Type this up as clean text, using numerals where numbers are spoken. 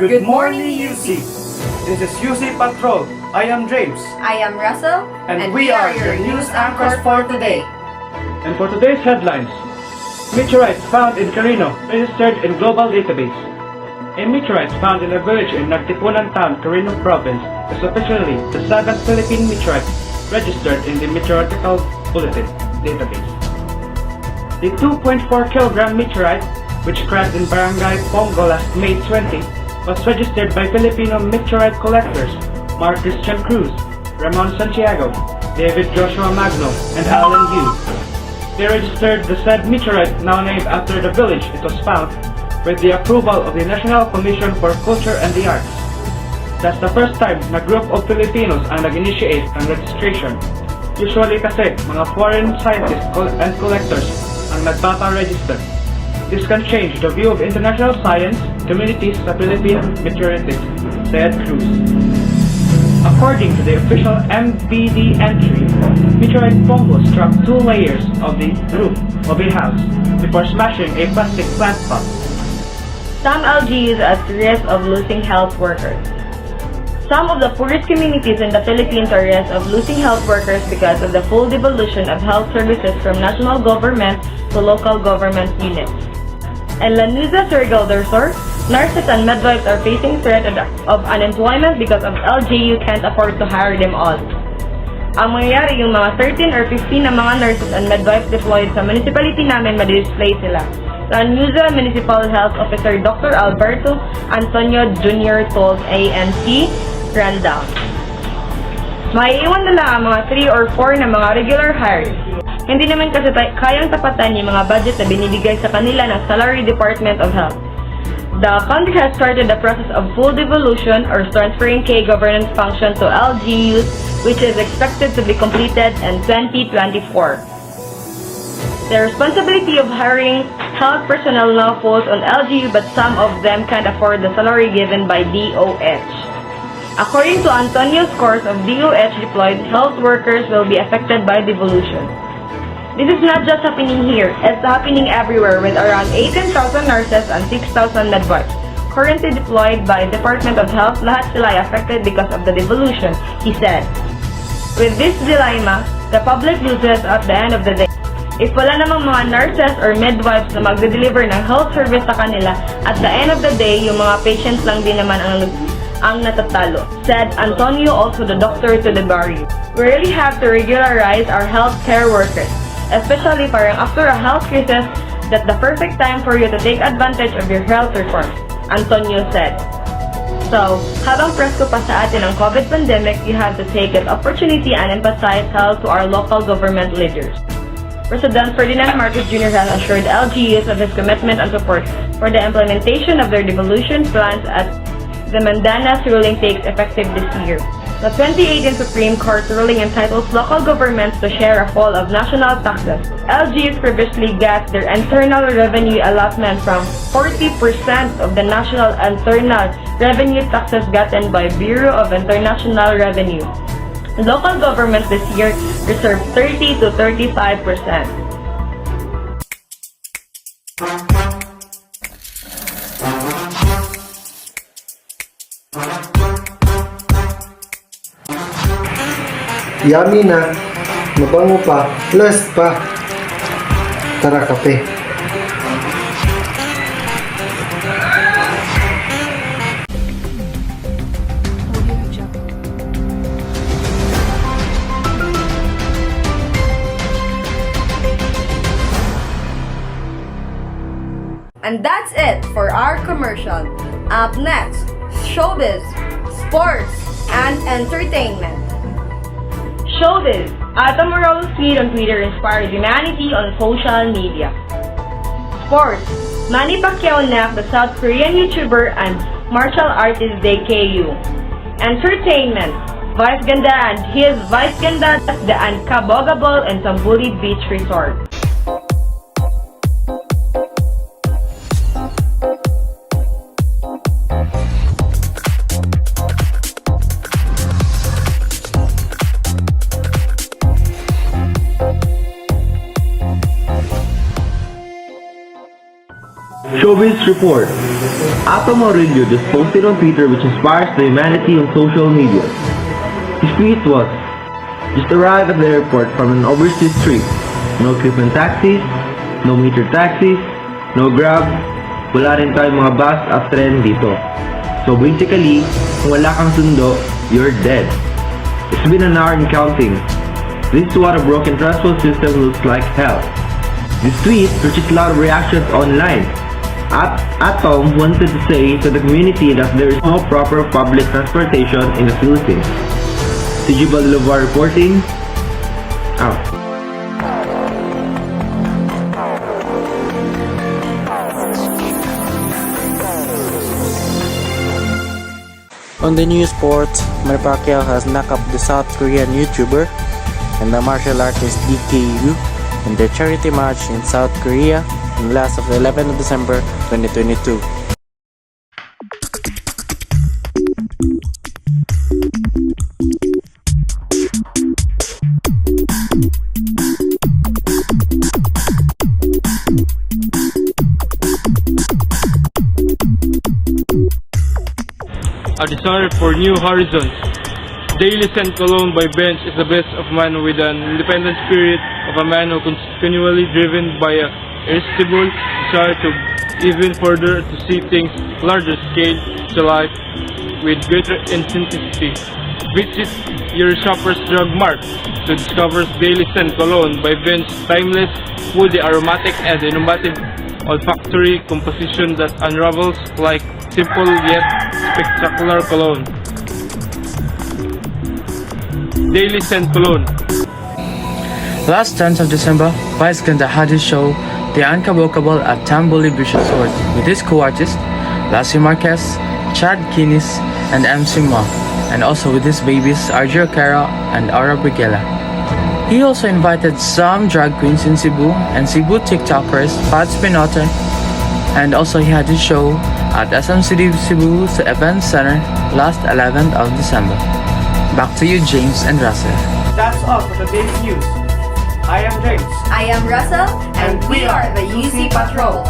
Good morning, UC. This is UC Patrol. I am James. I am Russell, And we are your news anchors for today. And for today's headlines, meteorites found in Carino registered in global database. A meteorite found in a village in Nagtipunan Town, Carino Province is officially the 7th Philippine meteorite registered in the Meteorological Bulletin database. The 2.4 kilogram meteorite, which crashed in Barangay Pongo last May 20, was registered by Filipino meteorite collectors Mark Christian Cruz, Ramon Santiago, David Joshua Magno, and Alan Yu. They registered the said meteorite, now named after the village it was found, with the approval of the National Commission for Culture and the Arts. That's the first time na group of Filipinos ang nag-initiate ng registration. Usually kasi, mga foreign scientists and collectors ang nagpapa-register. This can change the view of international science communities sa Philippine meteoritics, said Cruz. According to the official MBD entry, meteorite Pongo struck 2 layers of the roof of a house before smashing a plastic plant pot. Some LGUs are at risk of losing health workers. Some of the poorest communities in the Philippines are at risk of losing health workers because of the full devolution of health services from national government to local government units. In Lanuza, Surigao del Sur, nurses and midwives are facing threat of unemployment because of LGU can't afford to hire them all. Ang mangyayari yung mga 13 or 15 na mga nurses and midwives deployed sa municipality namin ma-display sila. Lanuza Municipal Health Officer Dr. Alberto Antonio Jr. told ANC Rundown. Maiiwan na lang ang mga 3 or 4 na mga regular hires. Hindi naman kasi kayang tapatan yung mga budget na binibigay sa kanila ng Salary Department of Health. The country has started the process of full devolution or transferring key governance function to LGUs, which is expected to be completed in 2024. The responsibility of hiring health personnel now falls on LGU, but some of them can't afford the salary given by DOH. According to Antonio's course of DOH deployed health workers will be affected by devolution. This is not just happening here, it's happening everywhere with around 18,000 nurses and 6,000 midwives. Currently deployed by Department of Health, lahat sila ay affected because of the devolution, he said. With this dilemma, the public loses at the end of the day. If wala namang mga nurses or midwives na magde-deliver ng health service sa kanila, at the end of the day, yung mga patients lang din naman ang natatalo, said Antonio, also the doctor to the barrio. We really have to regularize our healthcare workers, especially parang after a health crisis, that's the perfect time for you to take advantage of your health reform, Antonio said. So, habang presko pa sa atin ang COVID pandemic, you have to take that opportunity and emphasize health to our local government leaders. President Ferdinand Marcos Jr. has assured LGUs of his commitment and support for the implementation of their devolution plans as the Mandanas ruling takes effective this year. The 2018 Supreme Court ruling entitles local governments to share a whole of national taxes. LGUs previously got their internal revenue allotment from 40% of the national internal revenue taxes gotten by Bureau of International Revenue. Local governments this year reserve 30 to 35%. Yummy na, mabango pa, plus pa. Tara, kape. And that's it for our commercial. Up next, showbiz, sports, and entertainment. Showbiz. Atom Morales tweet on Twitter inspired humanity on social media. Sports. Manny Pacquiao nabbed the South Korean YouTuber and martial artist DKU. Entertainment. Vice Ganda and his Vice Ganda the Unkabogable and Sambuli Beach Resort. Showbiz Report. Atom Aurelio just posted on Twitter which inspires the humanity on social media. His tweet was, "Just arrived at the airport from an overseas trip. No equipment taxis, no meter taxis, no Grab, wala rin tayong mga bus at tren dito. So basically, kung wala kang sundo, you're dead. It's been an hour and counting. This is what a broken transport system looks like hell." This tweet reaches a lot of reactions online. Atom wanted to say to the community that there is no proper public transportation in the Philippines. CG Balilovar reporting, out. On the news sport, Manny Pacquiao has knocked up the South Korean YouTuber and the martial artist DKU in their charity match in South Korea on the last of the 11th of December 2022. A desire for new horizons. Daily St. Cologne by Bench is the best of man with an independent spirit of a man who continually driven by a irresistible desire to even further to see things larger scale to life with greater intensity. Visit your shopper's drug mart to discover Daily St. Cologne by Bench timeless, woody, aromatic, and innovative olfactory composition that unravels like simple yet spectacular cologne. Daily St. Cologne. Last 10th of December, Vice Ganda had his show, The Uncabocable at Tamboli Beach Resort, with his co-artists, Lassie Marquez, Chad Kinis, and MC Ma, and also with his babies, RJ O'Cara and Aura Brigela. He also invited some drag queens in Cebu and Cebu TikTokers, Pat Spinote, and also he had his show at SM City Cebu Event Center last 11th of December. Back to you, James and Russell. That's all for today's news. I am James. I am Russell, and we are the UC Patrols.